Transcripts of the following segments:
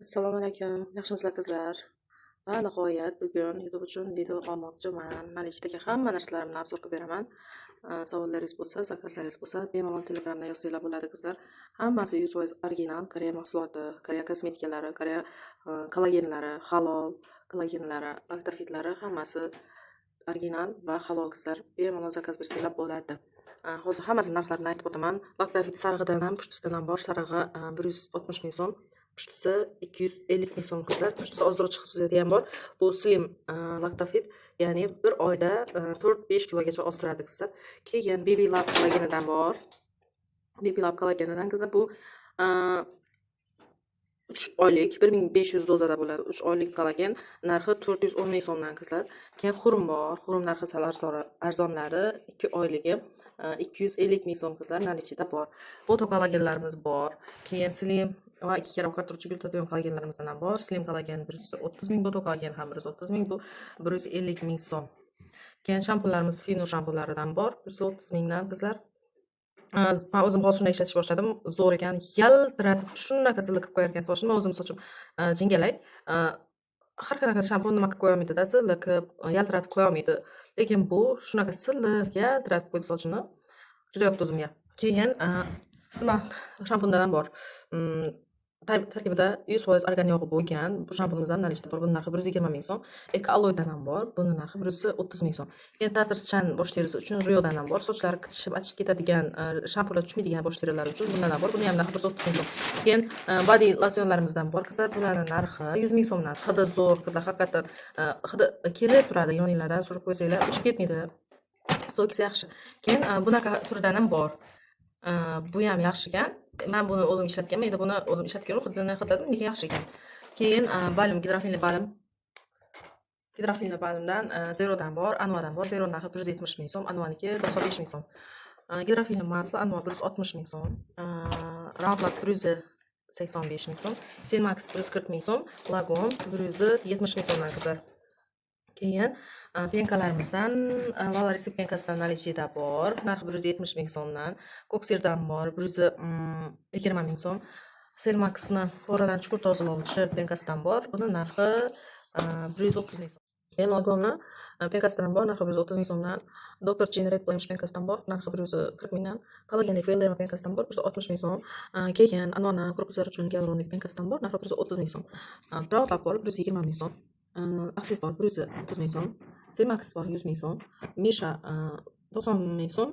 Assalomu alaykum. Yaxshimisizlar qizlar? Va nihoyat bugun YouTube uchun video olmoqchiman. Mana ichidagi hamma narsalarimni obzor qilib beraman. Savollaringiz bo'lsa, zakazlaringiz bo'lsa, bemalol Telegramda yozsanglar bo'ladi qizlar. Hammasi 100% original Koreya mahsuloti, Koreya kosmetikalari, Koreya kollagenlari, halol kollagenlari, laktofidlari hammasi original va halol qizlar. Bemalol zakaz bersanglar bo'ladi. Hozir hammasini narxlarini aytib o'taman. Laktofid sarig'idan ham, puchtisidan ham bor. Sarig'i 160 ming so'm. Puchtisi 250 ming so'm qizlar. Puchtisi ozdiruvchi xususiyati ham bor. Bu slim laktofid, ya'ni bir oyda 4-5 kilogacha ozdiradi qizlar. Keyin Baby Lab kollagenidan bor. Baby Lab kollagenidan qizlar bu 3 oylik 1500 dozada bo'ladi. 3 oylik kollagen narxi 410 ming so'mdan qizlar. Keyin xurum bor. Xurum narxi sal arzonladi. 2 oyligi 250 ming so'm qizlar. Nari ichida bor. Boto kollagenlarimiz bor. Keyin slim va 2 karra oqartiruvchi glyutathion kollagenlarimizdan ham bor. Slim kollagen 130 ming, boto kollagen ham 130 ming, bu 150 ming so'm. Keyin shampunlarimiz Fino shampunlaridan bor. 130 mingdan qizlar. Men o'zim hozir shunday ishlatishga boshladim. Zo'r ekan, yaltiratib shunaqa silliq qilib qo'yar ekan sochimni. O'zim sochim jingalak. Har qanaqa shampun nima qilib qo'ya olmaydi-da, silliq qilib, yaltiratib qo'ya olmaydi. Lekin bu shunaqa silliq, yaltiratib qo'ydi sochimni. Juda yoqdi o'zimga. Keyin nima shampundan ham bor. Tarkibida 100% argan yog'i bo'lgan bu shampunimiz ham narxida bor. Buning narxi 120 ming so'm. Eko aloedan ham bor. Buning narxi 130 ming so'm. Keyin ta'sirchan bosh terisi uchun Riodan ham bor. Sochlari qitishib achishib ketadigan, shampunlar tushmaydigan bosh terilari uchun bundan ham bor. Buni ham narxi 130 ming so'm. Keyin body losyonlarimizdan bor qizlar. Bularning narxi 100 ming so'mdan. Hidi zo'r qizlar, haqiqatan hidi kelib turadi yoninglardan surib qo'ysanglar, uchib ketmaydi. So'kisi yaxshi. Keyin bunaqa turidan ham bor. Bu ham yaxshi ekan. Men buni o'zim ishlatganman, endi buni o'zim ishlatganman, hidini hidladim, lekin yaxshi ekan. Keyin balm, gidrofinli balm. Gidrofinli balmdan Zerodan bor, Anvadan bor. Zero narxi 170 ming so'm, Anvaniki 95 ming so'm. Gidrofinli masla Anva 160 ming so'm. Roundlab 185 ming so'm. Selmax 140 ming so'm, Lagon 170 ming so'mdan qizlar. Keyin penkalarimizdan Lala Recipe penkasidan nalijida bor. Narxi 170 ming so'mdan. Koksirdan bor 120 ming so'm. Selmaxni poradan chuqur tozalovchi penkasidan bor. Buni narxi 130 ming so'm. Keyin Lagonni penkasidan bor, narxi 130 ming so'mdan. Dr. Red Blemish penkasidan bor, narxi 140 mingdan. Collagen Velderma penkasidan bor, 160 ming so'm. Keyin Anona korpuslar uchun gyaluronik penkasidan bor, narxi 130 ming so'm. Roundlab bor 120 ming so'm. Axsis bor 130 ming so'm. Selmax bor 100 ming so'm. Misha 90 ming so'm.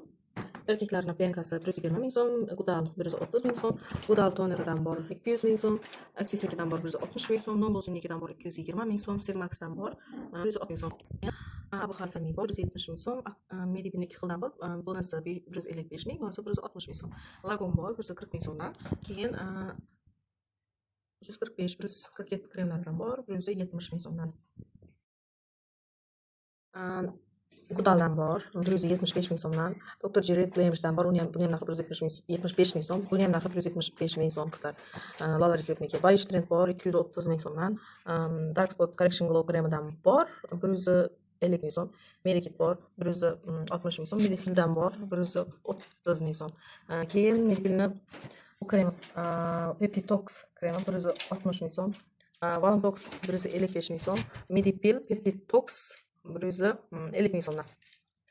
Erkeklarning penkasi 120 ming so'm. Gudal 130 ming so'm. Gudal toneridan bor 200 ming so'm. Axisnikidan bor 160 ming so'm. Nondosinikidan bor 220 ming so'm. Selmaxdan bor 160 ming so'm. Abu Hasami bor 170 ming so'm. Medipin 2 xildan bor. Bunisi 155 ming, bunisi 160 ming so'm. Lagon bor 140 ming so'mdan. Keyin 145, 147 kremlardan bor, 170 ming so'mdan. Gudaldan bor 175 ming so'mdan. Dr. Red Blemishdan bor, buni ham narxi 175 ming so'm. Buni ham narxi 175 ming so'm qizlar. Lala Receptniki Body Strength bor 230 ming so'mdan. Dark Spot Correction Glow kremidan bor 150 ming so'm. Medikit bor 160 ming so'm. Medihildan bor 130 ming so'm. Keyin Medipilni bu krem Peptitox kremi 160 ming so'm. Valentox 155 ming so'm. Medipil Peptitox 150 ming so'mdan.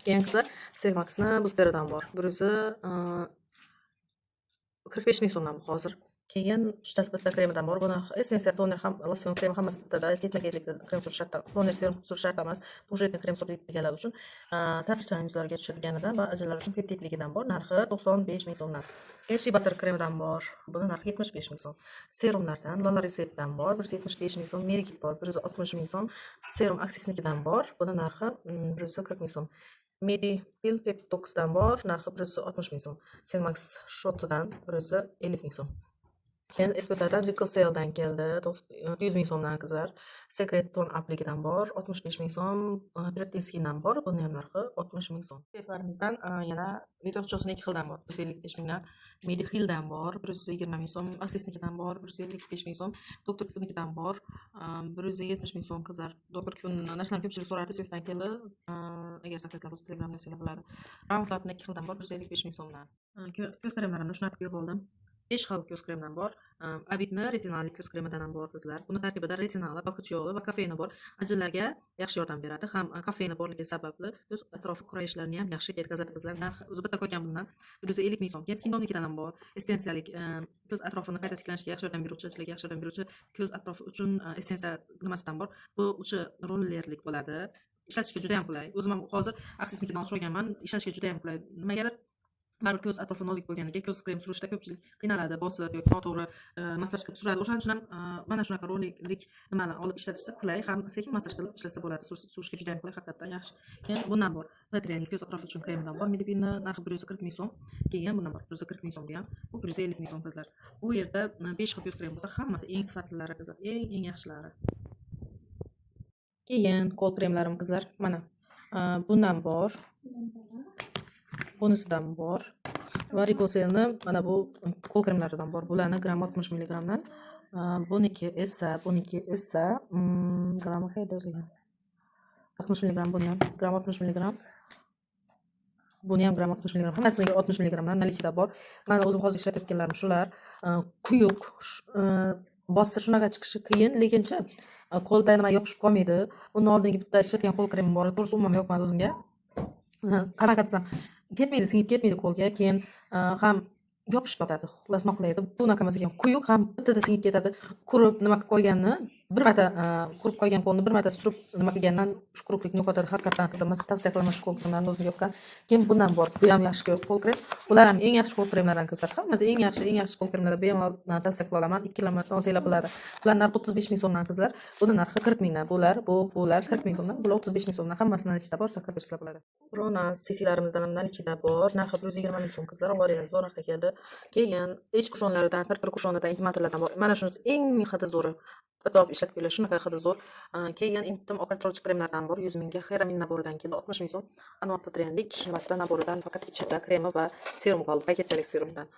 Keyin qizlar Selmaxni boosteridan bor 145 ming so'mdan bu hozir. Keyin uchtasi bitta kremidan bor. Buni essensiya toner ham losion kremi hammasi bittada. Ketma-ketlikda krem surish shart, toner serum surish shart emas. Bujretni krem suradiganlar uchun ta'sirchan yuzlarga tushadiganidan va ajinlar uchun peptidligidan bor. Narxi 95 ming so'mdan. Elshi Butter kremidan bor. Buni narxi 75 ming so'm. Serumlardan Lala Receptdan bor 175 ming so'm. Medikit bor 160 ming so'm. Serum Axisnikidan bor. Buni narxi 140 ming so'm. Medipil Peptoxdan bor, narxi 160 ming so'm. Selmax Shot'dan 150 ming so'm. Keyin SPT'dan Ricosel'dan keldi 100 ming so'mdan qizlar. Secret Tone aplikidan bor 65 ming so'm. Pretenskindan bor, buni ham narxi 60 ming so'm. Kremlarimizdan yana Vitoxchosini 2 xildan bor 155 mingdan. Medihildan bor 120 ming so'm. Axisnikidan bor 155 ming so'm. Dr. Qnikidan bor 170 ming so'm qizlar. Dr. Qni narsalarni ko'pchilik so'rardi, Swiftdan keldi. Agar saqlasanglar o'z Telegramda sizlar bo'ladi. Roundlabni 2 xildan bor 155 ming so'mdan. Ko'z kremlarimni shunaqa qilib oldim. 5 xil ko'z kremdan bor. Abitni retinalli ko'z kremidan ham bor qizlar. Buni tarkibida retinal, bakteriol va kofeini bor. Ajinlarga yaxshi yordam beradi. Ham kofeini borligi sababli ko'z atrofi kurayishlarni ham yaxshi ketkazadi qizlar. Narxi o'zi bitta qo'ygan bundan 150 ming so'm. Keyin Skindonikidan ham bor. Essensiyalik ko'z atrofini qayta tiklanishiga yaxshi yordam beruvchi, chiroyliga yaxshi yordam beruvchi ko'z atrofi uchun essensiya nimasidan bor. Bu o'sha rollerlik bo'ladi. Ishlatishga juda ham qulay. O'zim ham hozir aksesnikidan olib olganman. Ishlatishga juda ham qulay. Nimagadir baribir ko'z atrofi nozik bo'lganiga ko'z krem surishda ko'pchilik qiynaladi, bosib yoki noto'g'ri massaj qilib suradi. O'shaning uchun ham mana shunaqa rollik nimani olib ishlatishsa qulay, ham sekin massaj qilib ishlasa bo'ladi. Surishga juda ham qulay, haqiqatdan yaxshi. Keyin bundan bor. Patriani ko'z atrofi uchun kremidan bor. Medipinni narxi 140 ming so'm. Keyin bundan bor 140 ming so'mga ham. Bu 150 ming so'm qizlar. Bu yerda 5 xil ko'z krem bo'lsa, hammasi eng sifatlilari qizlar, eng yaxshilari. Keyin qo'l kremlarim qizlar, mana bundan bor. Bunisidan bor. Varikoselni mana bu qo'l kremlaridan bor. Bularni gram 60 mg dan. Buniki esa grammi qayerda yozilgan? 60 mg buni ham gram 60 mg. Buni ham gram 60 mg. Hammasiga 60 mg dan nalichida bor. Mana o'zim hozir ishlatayotganlarim shular. Quyuq bossa shunaqa chiqishi qiyin, lekinchi qo'lda nima yopishib qolmaydi. Bundan oldingi bitta ishlatgan qo'l kremim bor edi, to'g'risi umuman yoqmadi o'zimga. Qanaqa desam, ketmaydi, singib ketmaydi qo'lga, keyin ham yopishib yotadi. Xullas nima qilaydi? Bunaqa emas ekan, quyuq, ham bittada singib ketadi. Qurib nima qilib qo'yganni, bir marta qurib qo'ygan qo'lni bir marta surib nima qilgandan shu quruqlikni yo'qotadi. Haqiqatan qizlar, tavsiya qilaman shu qo'l kremlarni, o'zimga yoqqan. Keyin bundan bor. Bu ham yaxshi qo'l krem. Bular ham eng yaxshi qo'l kremlardan qizlar. Hammasi eng yaxshi qo'l kremlar. Bemalol tavsiya qila olaman. Ikkilanmasdan olsanglar bo'ladi. Bular narxi 35 ming so'mdan qizlar. Buni narxi 40 mingdan. Bular 40 ming so'mdan, bular 35 ming so'mdan. Hammasidan ichida bor, zakaz bersanglar bo'ladi. Rona sisilarimizdan ham ichida bor. Narxi 120 ming so'm qizlar. Ovoringiz zo'r narxga keldi. Keyin ich kushonlaridan, qirqir kushonidan, intimatorlardan bor. Mana shunisi eng hidi zo'ri. Bitta olib ishlatib ko'rlar, shunaqa hidi zo'r. Keyin intim oqartiruvchi kremlardan bor. 100 mingga Xeramin naboridan keldi, 60 ming so'm. Anvar Patrianlik nimasidan naboridan faqat ichida kremi va serum qoldi, paketchalik serumdan.